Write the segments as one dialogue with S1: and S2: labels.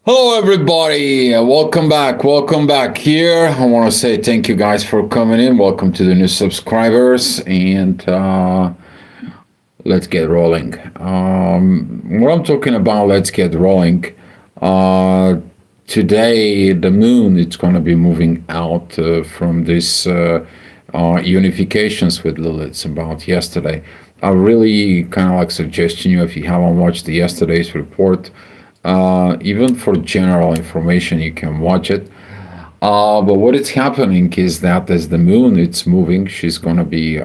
S1: Hello, everybody. Welcome back. Welcome back here. I want to say thank you guys for coming in. Welcome to the new subscribers, and let's get rolling. What I'm talking about, let's get rolling. Uh, Today, the moon it's going to be moving out from this unifications with Lilith about yesterday. I really kind of like suggesting you if you haven't watched the yesterday's report. Even for general information, you can watch it. But what is happening is that as the moon it's moving, she's gonna be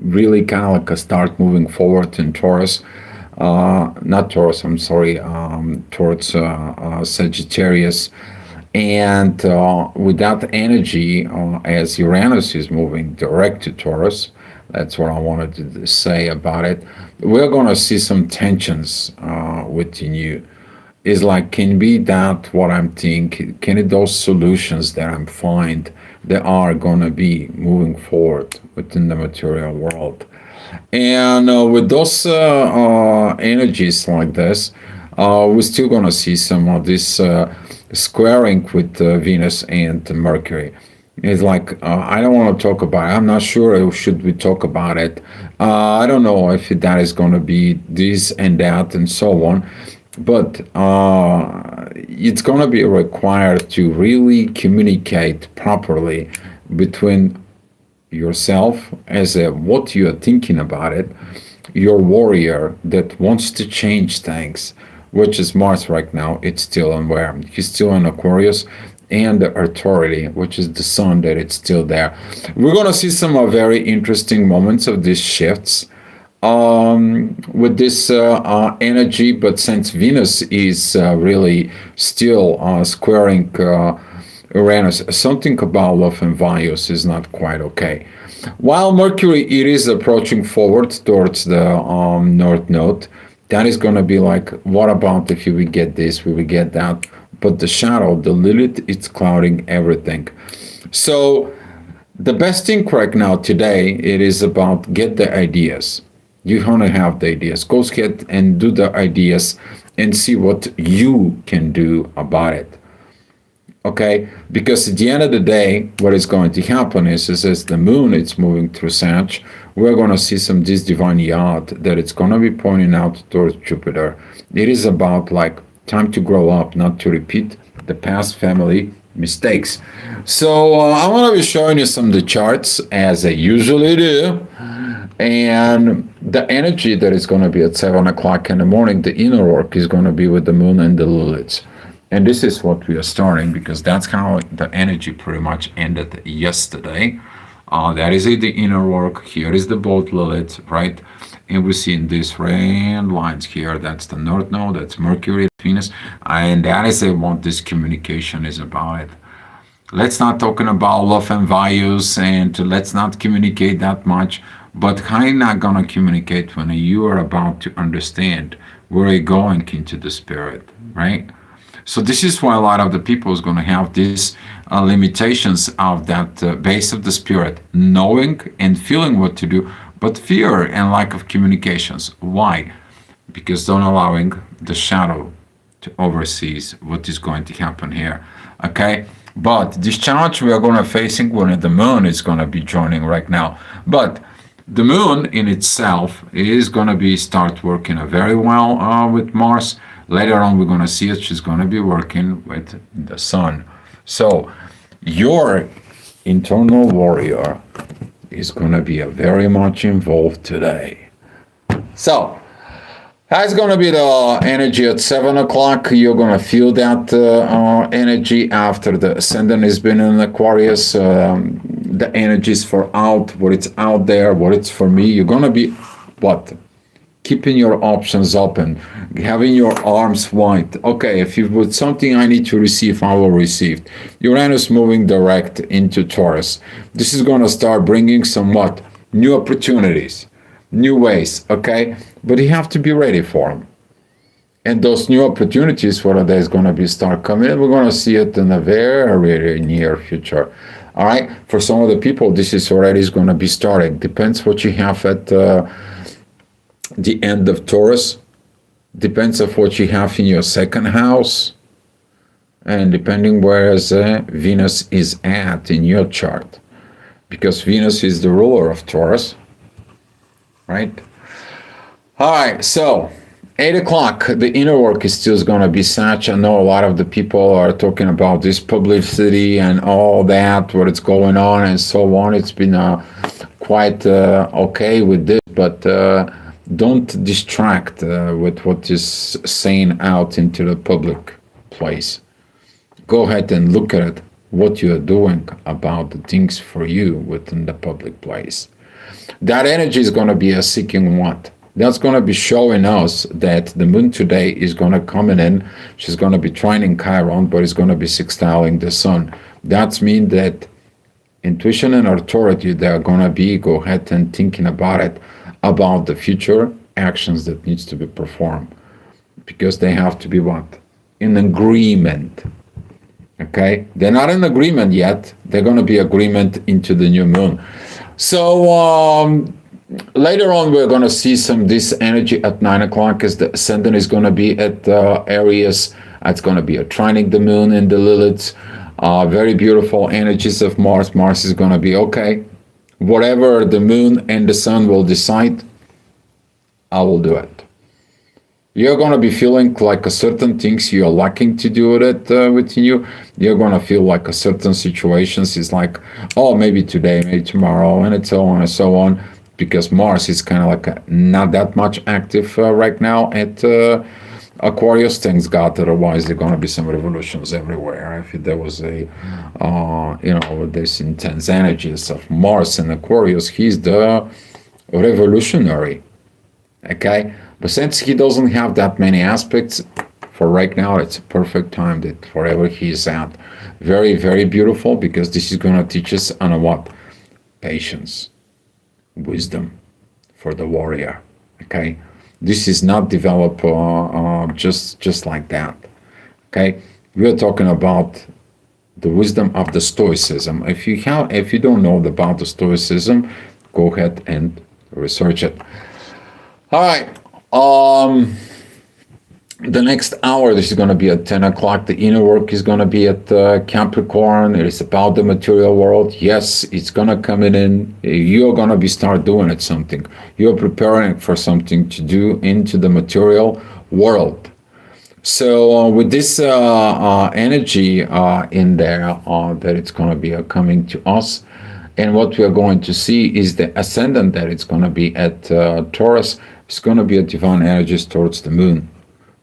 S1: really kind of like a start moving forward in Taurus. Not Taurus, I'm sorry, towards Sagittarius. And with that energy, as Uranus is moving direct to Taurus, that's what I wanted to say about it. We're going to see some tensions within you. Is like, can be that what I'm thinking? Can it those solutions that I'm find that are going to be moving forward within the material world? And with those energies like this, we're still going to see some of this squaring with Venus and Mercury. It's like I don't want to talk about it. I'm not sure should we talk about it. I don't know if that is going to be this and that and so on, but it's going to be required to really communicate properly between yourself as a what you are thinking about it, your warrior that wants to change things, which is Mars right now. It's still on where he's still in Aquarius, and the authority, which is the sun, that it's still there. We're gonna see some very interesting moments of these shifts with this energy, but since Venus is really still squaring Uranus, something about love and values is not quite okay. While Mercury it is approaching forward towards the North Node, that is going to be like, what about if we get this, we will get that? But the shadow, the Lilith, it's clouding everything. So the best thing right now today, it is about get the ideas. You want to have the ideas. Go ahead and do the ideas and see what you can do about it. Okay, because at the end of the day, what is going to happen is as the moon it's moving through Sag, we're going to see some this divine yard that it's going to be pointing out towards Jupiter. It is about like time to grow up, not to repeat the past family mistakes. So I want to be showing you some of the charts as I usually do, and the energy that is going to be at 7 o'clock in the morning. The inner work is going to be with the moon and the Lilith. And this is what we are starting because that's how the energy pretty much ended yesterday. That is the inner work. Here is the both Lilith, right? And we see in these red lines here, that's the North Node, that's Mercury, Venus. And that is what this communication is about. Let's not talking about love and values and let's not communicate that much. But how are you not going to communicate when you are about to understand where you're going into the spirit, right? So this is why a lot of the people is going to have these limitations of that base of the spirit, knowing and feeling what to do, but fear and lack of communications. Why? Because don't allowing the shadow to oversee what is going to happen here. Okay? But this challenge we are going to facing when the moon is going to be joining right now. But the moon in itself is going to be start working very well with Mars. Later on, we're going to see it. She's going to be working with the sun. So your internal warrior is going to be very much involved today. So that's going to be the energy at 7 o'clock. You're going to feel that energy after the ascendant has been in Aquarius. The energies for out, what it's out there, what it's for me. You're going to be what? Keeping your options open, having your arms wide. Okay, if you put something I need to receive, I will receive. Uranus moving direct into Taurus. This is going to start bringing some what? New opportunities, new ways, okay? But you have to be ready for them. And those new opportunities, what are they going to be start coming in? We're going to see it in the very near future. All right, for some of the people, this is already going to be starting. Depends what you have at the end of Taurus, Depends of what you have in your second house, and depending where Venus is at in your chart, because Venus is the ruler of Taurus, right? All right, so 8 o'clock, the inner work is still going to be such. I know a lot of the people are talking about this publicity and all that, what is going on and so on. It's been quite okay with this, but don't distract with what is saying out into the public place. Go ahead and look at it, what you are doing about the things for you within the public place. That energy is going to be a seeking what? That's going to be showing us that the moon today is going to come in. She's going to be trining Chiron, but it's going to be sextiling the sun. That means that intuition and authority, they're going to be go ahead and thinking about it, about the future actions that needs to be performed, because they have to be what? In agreement. Okay, they're not in agreement yet. They're going to be agreement into the new moon. So later on, we're going to see some this energy at 9 o'clock, as the ascendant is going to be at Aries. It's going to be a trining the moon and the Lilith. Very beautiful energies of Mars. Mars is going to be okay. Whatever the moon and the sun will decide, I will do it. You're going to be feeling like a certain things you're lacking to do it within you. You're going to feel like a certain situations is like, oh, maybe today, maybe tomorrow, and so on and so on. Because Mars is kind of like not that much active right now at Aquarius. Thanks God, otherwise there are going to be some revolutions everywhere. If there was a, this intense energies of Mars and Aquarius, he's the revolutionary. Okay, but since he doesn't have that many aspects, for right now, it's a perfect time that wherever he is at. Very, very beautiful, because this is going to teach us on what? Patience, wisdom for the warrior. Okay, this is not developed just like that. Okay, we are talking about the wisdom of the Stoicism. If you don't know about the Stoicism, go ahead and research it. All right. The next hour, this is going to be at 10 o'clock. The inner work is going to be at Capricorn. It is about the material world. Yes, it's going to come in. You're going to be start doing it something. You're preparing for something to do into the material world. So with this energy in there, that it's going to be coming to us. And what we are going to see is the ascendant that it's going to be at Taurus. It's going to be a divine energies towards the moon.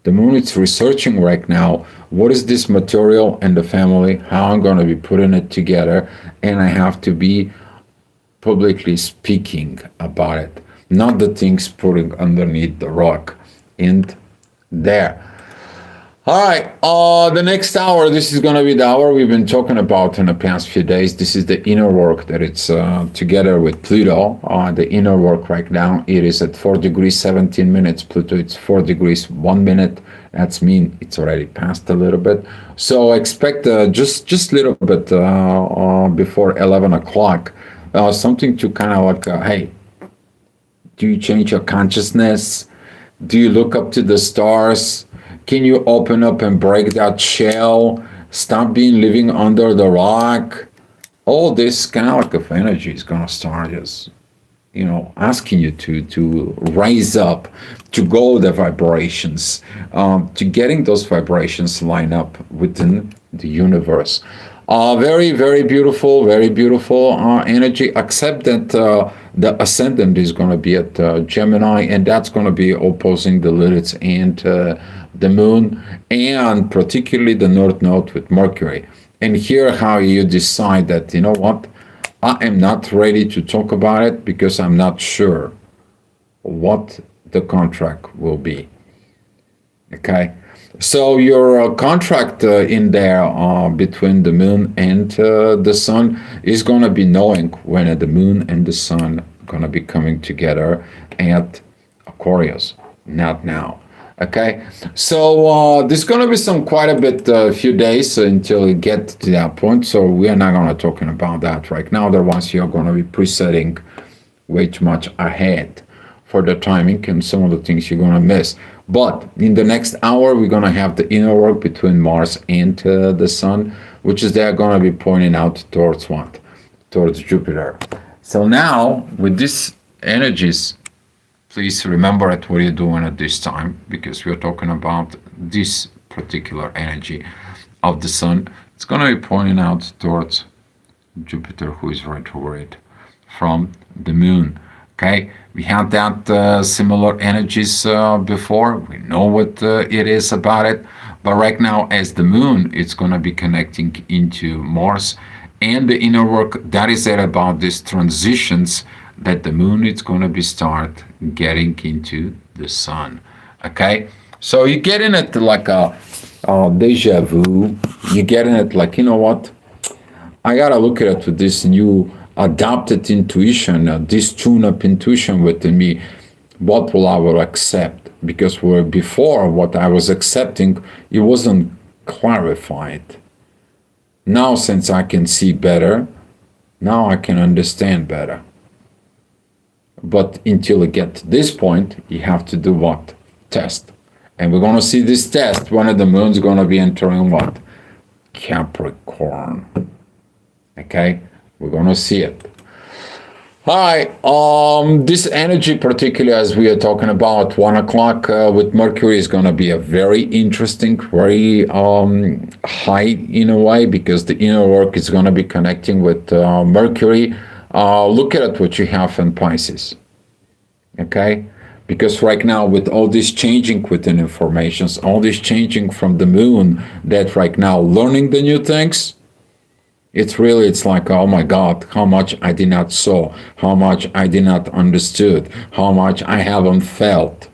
S1: The moon is researching right now, what is this material and the family, how I'm going to be putting it together, and I have to be publicly speaking about it, not the things putting underneath the rock and there. All right, the next hour, this is going to be the hour we've been talking about in the past few days. This is the inner work that it's together with Pluto. The inner work right now, it is at 4 degrees 17 minutes. Pluto, it's 4 degrees 1 minute. That's mean it's already passed a little bit. So expect just a little bit before 11 o'clock, something to kind of like, hey, do you change your consciousness? Do you look up to the stars? Can you open up and break that shell? Stop being living under the rock. All this kind of like of energy is going to start just, asking you to rise up, to go the vibrations, to getting those vibrations line up within the universe. Very, very beautiful energy, except that the ascendant is going to be at Gemini, and that's going to be opposing the Lilith and the moon, and particularly the North Node with Mercury. And here how you decide that, you know what, I am not ready to talk about it because I'm not sure what the contract will be. Okay, so your contract in there between the moon and the sun is going to be knowing when the moon and the sun are going to be coming together at Aquarius, not now. Okay, so there's going to be some quite a bit, few days until we get to that point. So we are not going to talking about that right now. Otherwise, you're going to be presetting way too much ahead for the timing and some of the things you're going to miss. But in the next hour, we're going to have the inner work between Mars and the Sun, which is they're going to be pointing out towards what? Towards Jupiter. So now, with these energies, please remember at what you're doing at this time, because we're talking about this particular energy of the Sun. It's going to be pointing out towards Jupiter, who is right over it, from the Moon. Okay, we had that similar energies before. We know what it is about it. But right now, as the Moon, it's going to be connecting into Mars and the inner work. That is it about these transitions that the Moon is going to be start getting into the Sun. Okay, so you get in it like a deja vu. You get in it like, you know what? I gotta look at it with this new adapted intuition, this tune-up intuition within me. What will I will accept? Because where before what I was accepting, it wasn't clarified. Now, since I can see better, now I can understand better. But until you get to this point, you have to do what? Test. And we're going to see this test. One of the moons going to be entering what? Capricorn. Okay, we're going to see it. Hi, this energy, particularly as we are talking about 1 o'clock with Mercury, is going to be a very interesting, very high in a way, because the inner work is going to be connecting with Mercury. Look at what you have in Pisces. Okay, because right now with all this changing within informations, all this changing from the moon, that right now learning the new things, it's like, oh my God, how much I did not saw, how much I did not understood, how much I haven't felt.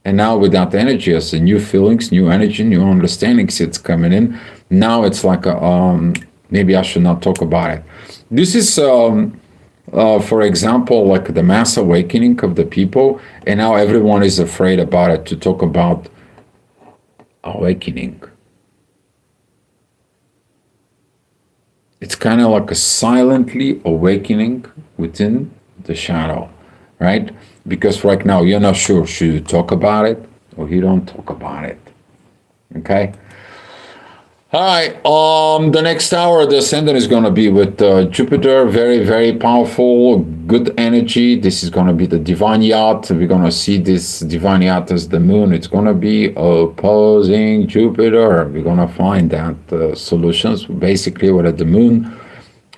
S1: And now with that energy, as the new feelings, new energy, new understandings, it's coming in. Now it's like, maybe I should not talk about it. This is, for example, like the mass awakening of the people, and now everyone is afraid about it to talk about awakening. It's kind of like a silently awakening within the shadow, right? Because right now you're not sure, should you talk about it or you don't talk about it, okay? Hi, the next hour, the ascendant is going to be with Jupiter, very, very powerful, good energy. This is going to be the divine yacht. We're going to see this divine yacht as the moon. It's going to be opposing Jupiter. We're going to find that solutions. Basically, with the moon,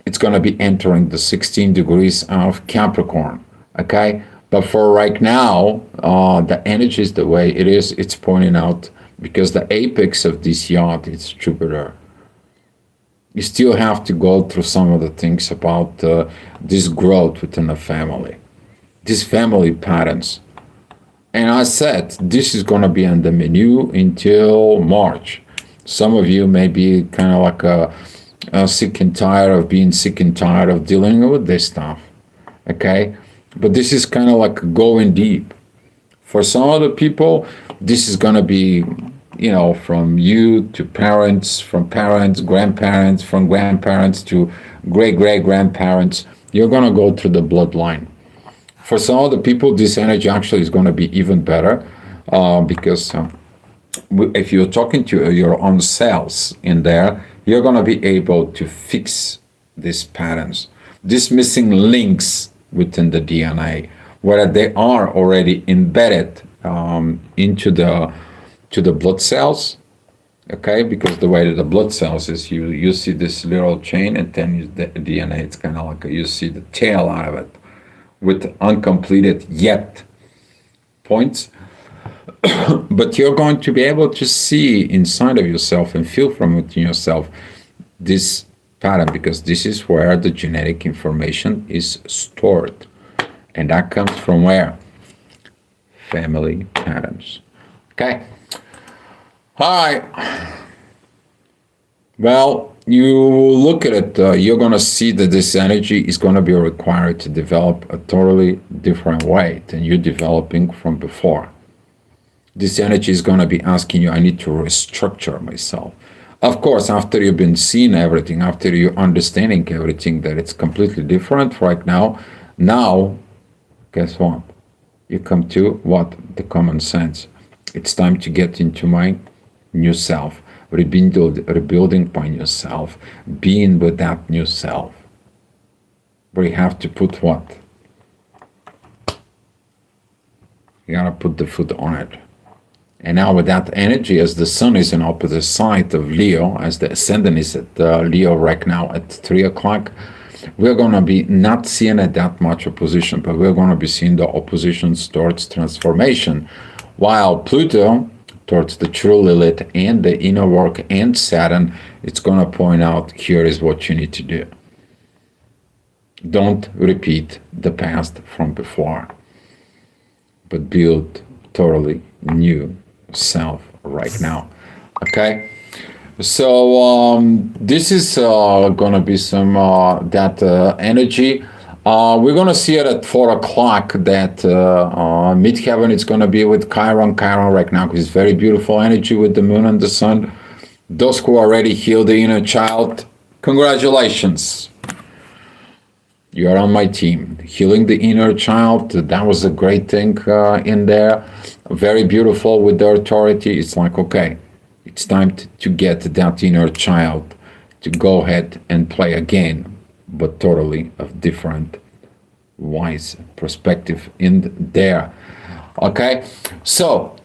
S1: it's going to be entering the 16 degrees of Capricorn, okay? But for right now, the energy is the way it is. It's pointing out, because the apex of this yacht is Jupiter. You still have to go through some of the things about this growth within the family, these family patterns. And I said, this is going to be on the menu until March. Some of you may be kind of like sick and tired of being sick and tired of dealing with this stuff, okay? But this is kind of like going deep. For some other people, this is going to be, you know, from you to parents, from parents, grandparents, from grandparents to great-great-grandparents. You're going to go through the bloodline. For some other people, this energy actually is going to be even better because if you're talking to your own cells in there, you're going to be able to fix these patterns, these missing links within the DNA, where they are already embedded into the blood cells, okay? Because the way that the blood cells is, you see this little chain, and then the DNA, it's kind of like you see the tail out of it with uncompleted yet points. But you're going to be able to see inside of yourself and feel from within yourself this pattern, because this is where the genetic information is stored. And that comes from where? Family patterns. Okay. Hi. Well, you look at it, you're going to see that this energy is going to be required to develop a totally different way than you're developing from before. This energy is going to be asking you, I need to restructure myself. Of course, after you've been seeing everything, after you're understanding everything, that it's completely different right now, guess what? You come to what? The common sense. It's time to get into my new self, rebuilding my new self, being with that new self. We have to put what? You gotta put the foot on it. And now with that energy, as the sun is in opposite side of Leo, as the ascendant is at Leo right now at 3 o'clock, we're going to be not seeing it that much opposition, but we're going to be seeing the oppositions towards transformation. While Pluto, towards the true Lilith and the inner work and Saturn, it's going to point out, here is what you need to do. Don't repeat the past from before, but build totally new self right now. Okay, so this is gonna be some that energy. We're gonna see it at 4 o'clock. That midheaven is gonna be with Chiron. Chiron right now is very beautiful energy with the moon and the sun. Those who already healed the inner child, congratulations. You are on my team. Healing the inner child, that was a great thing in there. Very beautiful with the authority. It's like, okay, it's time to get that inner child to go ahead and play again, but totally of different wise perspective in there. Okay, so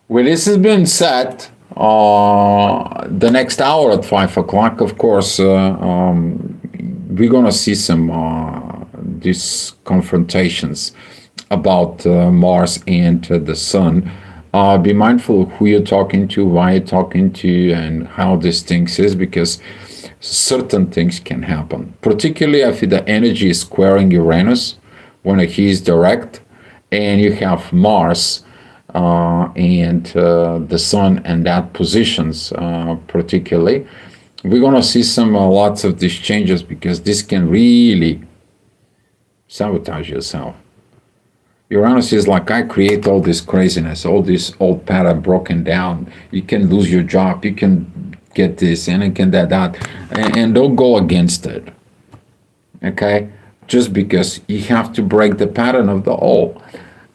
S1: with this has been said, the next hour at 5 o'clock, of course, we're going to see some these confrontations about Mars and the Sun. Be mindful of who you're talking to, why you're talking to, and how this things is, because certain things can happen. Particularly if the energy is squaring Uranus when he is direct, and you have Mars and the Sun and that positions particularly. We're going to see some lots of these changes, because this can really sabotage yourself. Uranus is like, I create all this craziness, all this old pattern broken down. You can lose your job, you can get this, and you can that, and don't go against it. Okay? Just because you have to break the pattern of the old.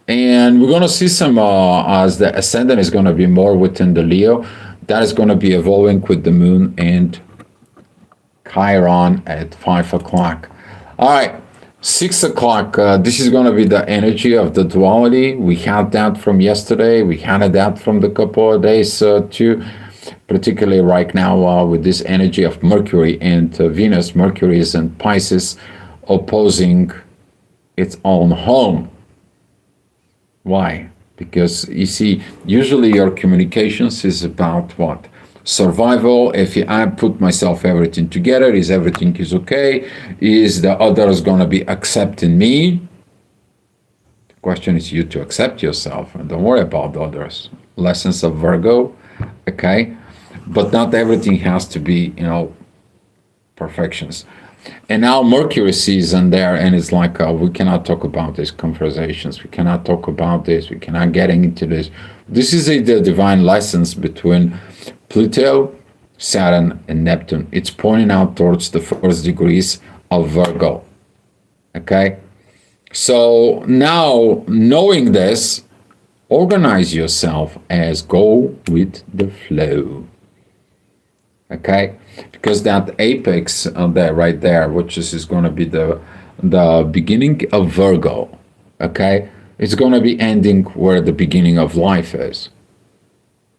S1: And we're going to see some, as the ascendant is going to be more within the Leo, that is going to be evolving with the moon and Chiron at 5 o'clock. All right, 6 o'clock, this is going to be the energy of the duality. We had that from yesterday. We had that from the couple of days too, particularly right now with this energy of Mercury and Venus. Mercury is in Pisces, opposing its own home. Why? Because you see, usually your communications is about what? Survival. If I put myself everything together, is everything is okay? Is the others gonna be accepting me? The question is you to accept yourself, and don't worry about the others. Lessons of Virgo, okay? But not everything has to be, perfections. And now Mercury season there, and it's like we cannot talk about these conversations. We cannot talk about this. We cannot get into this. This is the divine lessons between Pluto, Saturn, and Neptune. It's pointing out towards the first degrees of Virgo. Okay? So now, knowing this, organize yourself as go with the flow. Okay? Because that apex there, right there, which is going to be the beginning of Virgo, okay? It's going to be ending where the beginning of life is.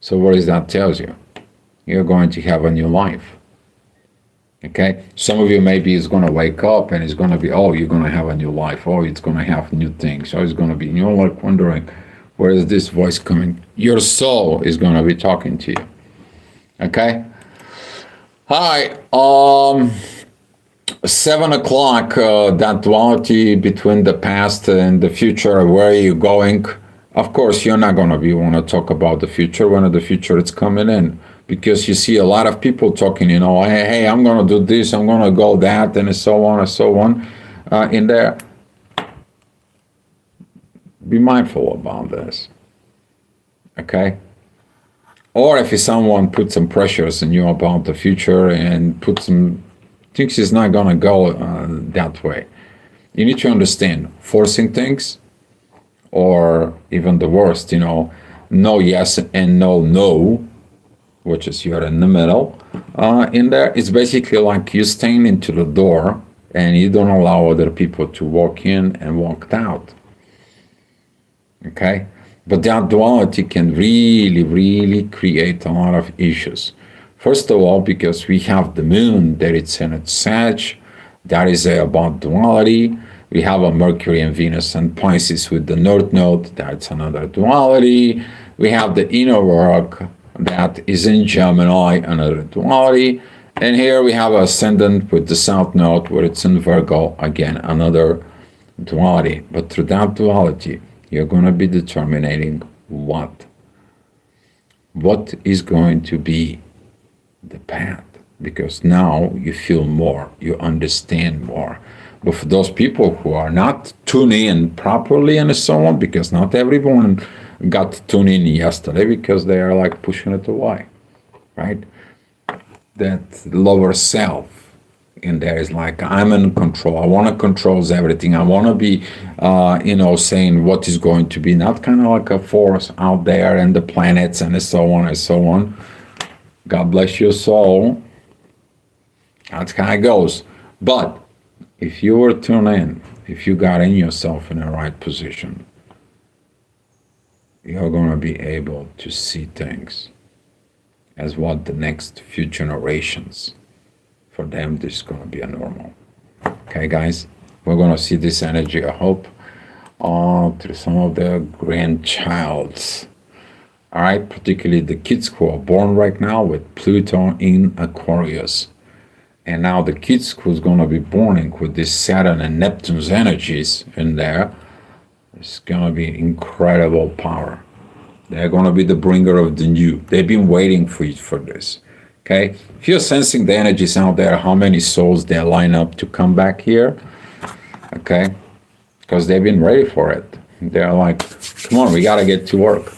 S1: So what does that tell you? You're going to have a new life. Okay? Some of you maybe is going to wake up and it's going to be, oh, you're going to have a new life. Oh, it's going to have new things. Oh, it's going to be, you're like wondering, where is this voice coming? Your soul is going to be talking to you. Okay? Hi, 7 o'clock, that duality between the past and the future, where are you going? Of course, you're not going to want to talk about the future when the future is coming in, because you see a lot of people talking, hey, I'm going to do this, I'm going to go that, and so on and so on in there. Be mindful about this, okay? Or if someone puts some pressures on you about the future and put some things, is not going to go that way. You need to understand, forcing things or even the worst, no yes and no no, which is you're in the middle. In there, it's basically like you staying into the door and you don't allow other people to walk in and walk out. Okay? But that duality can really, really create a lot of issues. First of all, because we have the moon that it's in its Sag, that is about duality. We have a Mercury and Venus and Pisces with the North Node, that's another duality. We have the inner work that is in Gemini, another duality. And here we have Ascendant with the South Node where it's in Virgo, again, another duality. But through that duality, you're going to be determining what is going to be the path, because now you feel more, you understand more. But for those people who are not tuning in properly and so on, because not everyone got tuned in yesterday because they are like pushing it away, right? That lower self in there is like, I'm in control. I want to control everything. I want to be, saying what is going to be, not kind of like a force out there and the planets and so on and so on. God bless your soul. That's how it goes. But if you were tuned in, if you got in yourself in the right position, you're going to be able to see things as what the next few generations, for them, this is going to be a normal. Okay, guys? We're going to see this energy, I hope, through some of the grandchilds. All right, particularly the kids who are born right now with Pluto in Aquarius. And now the kids who's going to be born with this Saturn and Neptune's energies in there, it's going to be incredible power. They're going to be the bringer of the new. They've been waiting for this. Okay? If you're sensing the energies out there, how many souls they line up to come back here, okay? Because they've been ready for it. They're like, come on, we got to get to work.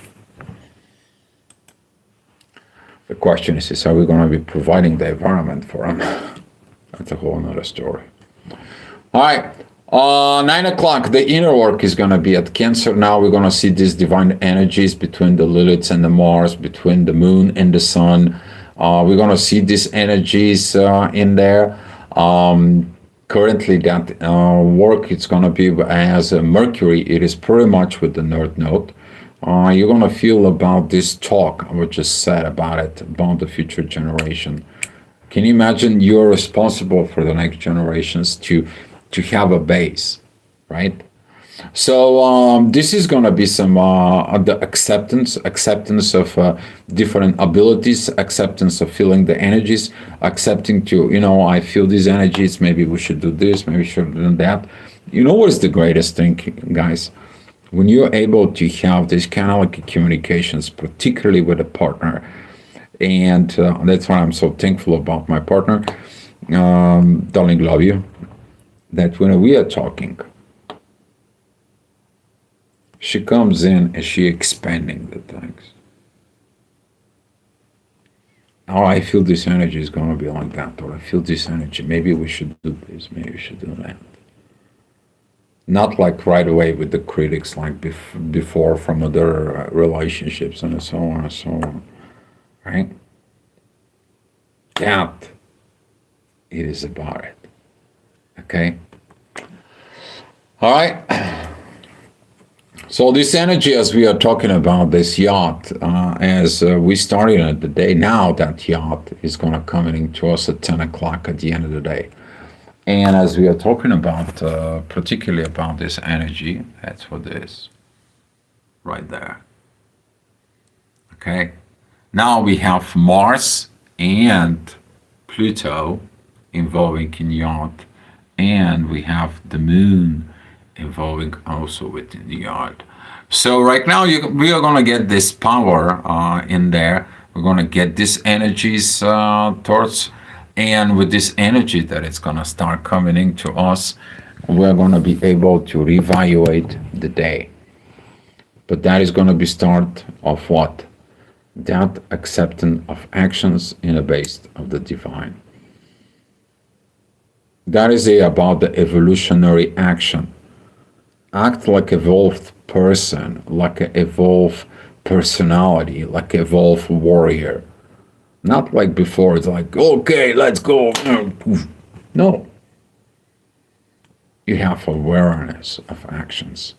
S1: The question is are we going to be providing the environment for them? That's a whole nother story. All right. 9 o'clock, the inner work is going to be at Cancer. Now we're going to see these divine energies between the Lilith and the Mars, between the Moon and the Sun. We're going to see these energies in there. Currently, that work it's going to be as a Mercury. It is pretty much with the North Node. You're going to feel about this talk I just said about it, about the future generation. Can you imagine you're responsible for the next generations to have a base, right? So this is going to be some the acceptance of different abilities, acceptance of feeling the energies, accepting to, I feel these energies, maybe we should do this, maybe we should do that. You know what is the greatest thing, guys? When you're able to have this kind of like communications, particularly with a partner, and that's why I'm so thankful about my partner, darling, love you, that when we are talking, she comes in and she expanding the things. Oh, I feel this energy is going to be like that, or I feel this energy. Maybe we should do this, maybe we should do that. Not like right away with the critics like before from other relationships and so on and so on, right? That it is about it, okay? All right. So this energy, as we are talking about this yacht, as we started at the day, now that yacht is going to come into us at 10 o'clock at the end of the day. And as we are talking about, particularly about this energy, that's what this, right there. Okay. Now we have Mars and Pluto involving in yacht, and we have the moon involving also within the yard. So right now we are going to get this power in there. We're going to get these energies towards, and with this energy that it's going to start coming into us, we're going to be able to reevaluate the day. But that is going to be start of what? That acceptance of actions in the base of the divine. That is about the evolutionary action. Act like evolved person, like an evolved personality, like an evolved warrior. Not like before, it's like, okay, let's go. No, you have awareness of actions.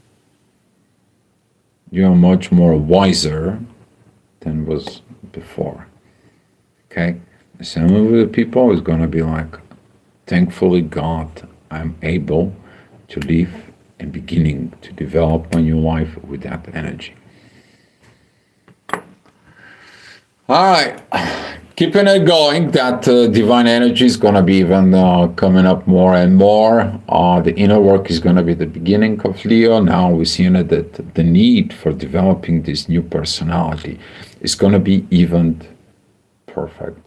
S1: You are much more wiser than was before. Okay? Some of the people is going to be like, thankfully, God, I'm able to live and beginning to develop my new life with that energy. All right, keeping it going. That divine energy is going to be even coming up more and more. The inner work is going to be the beginning of Leo. Now we're seeing that the need for developing this new personality is going to be even perfect.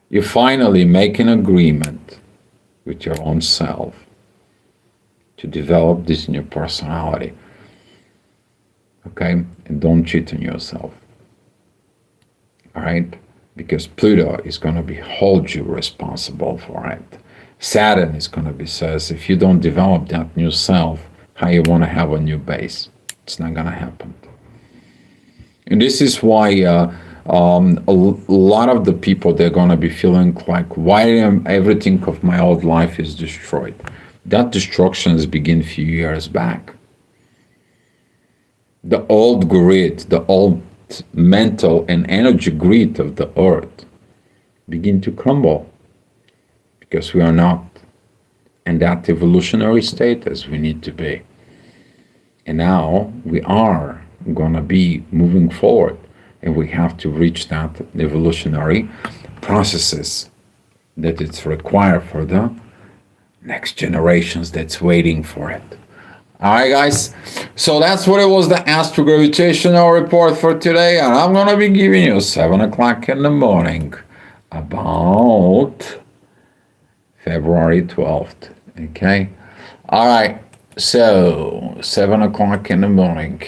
S1: You finally make an agreement with your own self to develop this new personality. Okay? And don't cheat on yourself. All right? Because Pluto is going to be hold you responsible for it. Saturn is going to be says, if you don't develop that new self, how you want to have a new base? It's not going to happen. And this is why a lot of the people, they're going to be feeling like, why am everything of my old life is destroyed? That destruction has begun a few years back. The old grid, the old mental and energy grid of the earth begin to crumble because we are not in that evolutionary state as we need to be. And now we are going to be moving forward, and we have to reach that evolutionary processes that it's required for the next generations that's waiting for it. All right, guys. So that's what it was, the astrogravitational report for today. And I'm going to be giving you 7 o'clock in the morning about February 12th. Okay. All right. So 7 o'clock in the morning.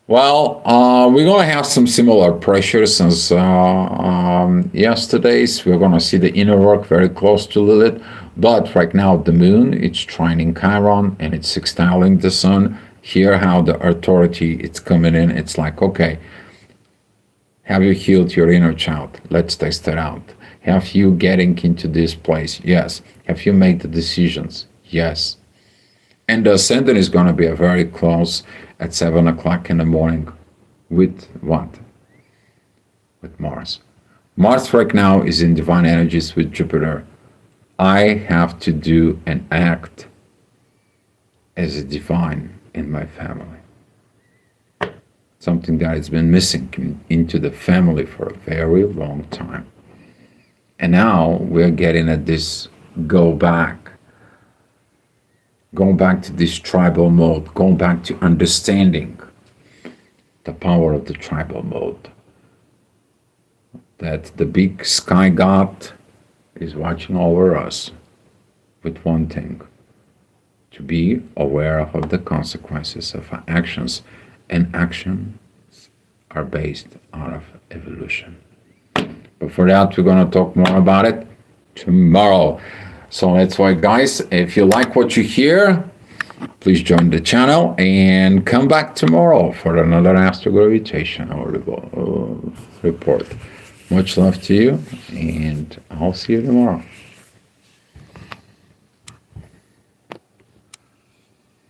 S1: Well, we're going to have some similar pressures as yesterday's. We're going to see the inner work very close to Lilith. But right now, the moon, it's trining Chiron and it's sextiling the sun. Here, how the authority, it's coming in. It's like, okay, have you healed your inner child? Let's test it out. Have you getting into this place? Yes. Have you made the decisions? Yes. And the ascendant is going to be a very close at 7 o'clock in the morning with what? With Mars. Mars right now is in divine energies with Jupiter. I have to do and act as a divine in my family. Something that has been missing into the family for a very long time. And now we're getting at this going back to this tribal mode, going back to understanding the power of the tribal mode. That the big sky god is watching over us with one thing: to be aware of the consequences of our actions, and actions are based out of evolution. But for that, we're going to talk more about it tomorrow. So that's why, guys, if you like what you hear, please join the channel and come back tomorrow for another astrogravitational report. Much love to you, and I'll see you tomorrow.